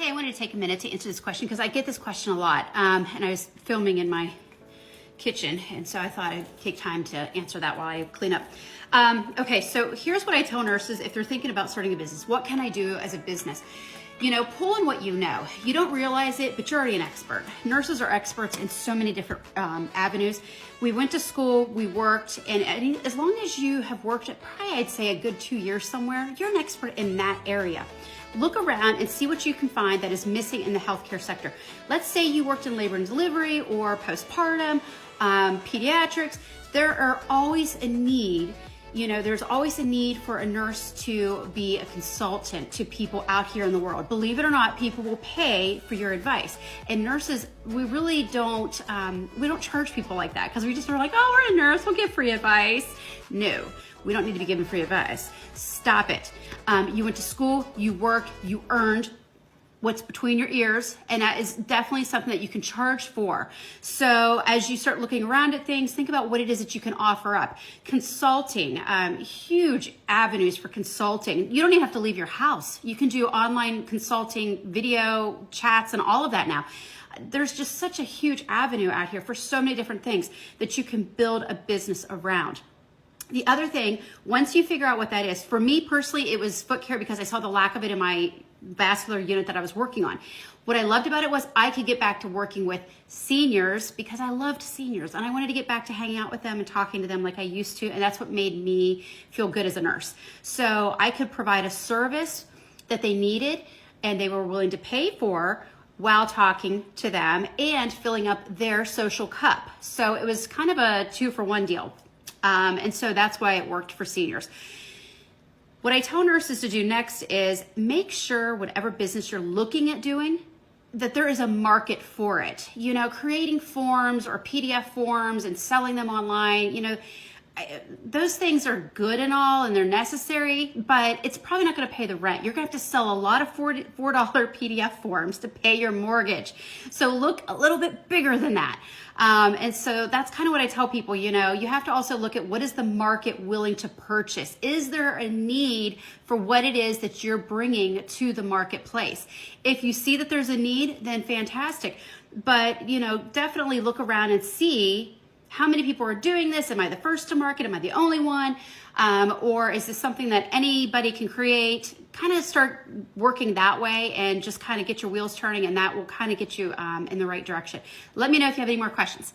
Hey, I wanted to take a minute to answer this question because I get this question a lot. And I was filming in my kitchen, and so I thought I'd take time to answer that while I clean up. Okay, so here's what I tell nurses if they're thinking about starting a business. What can I do as a business? You know, pull in what you know. You don't realize it, but you're already an expert. Nurses are experts in so many different avenues. We went to school, we worked, and as long as you have worked at probably, I'd say, a good 2 years somewhere, you're an expert in that area. Look around and see what you can find that is missing in the healthcare sector. Let's say you worked in labor and delivery or postpartum, pediatrics. There are always a need. You know, there's always a need for a nurse to be a consultant to people out here in the world. Believe it or not, people will pay for your advice. And nurses, we really don't charge people like that because we just are like, oh, we're a nurse, we'll give free advice. No, we don't need to be given free advice. Stop it. You went to school, you worked, you earned what's between your ears, and that is definitely something that you can charge for. So as you start looking around at things, think about what it is that you can offer up. Consulting, huge avenues for consulting. You don't even have to leave your house. You can do online consulting, video chats, and all of that now. There's just such a huge avenue out here for so many different things that you can build a business around. The other thing, once you figure out what that is, for me personally, it was foot care because I saw the lack of it in my vascular unit that I was working on. What I loved about it was I could get back to working with seniors because I loved seniors and I wanted to get back to hanging out with them and talking to them like I used to, and that's what made me feel good as a nurse. So I could provide a service that they needed and they were willing to pay for while talking to them and filling up their social cup. So it was kind of a 2-for-1 deal. And so that's why it worked for seniors. What I tell nurses to do next is make sure whatever business you're looking at doing, that there is a market for it. You know, creating forms or PDF forms and selling them online, you know, those things are good and all and they're necessary, but it's probably not going to pay the rent. You're going to have to sell a lot of $4 PDF forms to pay your mortgage. So look a little bit bigger than that. And so that's kind of what I tell people, you know, you have to also look at what is the market willing to purchase? Is there a need for what it is that you're bringing to the marketplace? If you see that there's a need, then fantastic. But, you know, definitely look around and see how many people are doing this. Am I the first to market? Am I the only one? Or is this something that anybody can create? Kind of start working that way and just kind of get your wheels turning, and that will kind of get you in the right direction. Let me know if you have any more questions.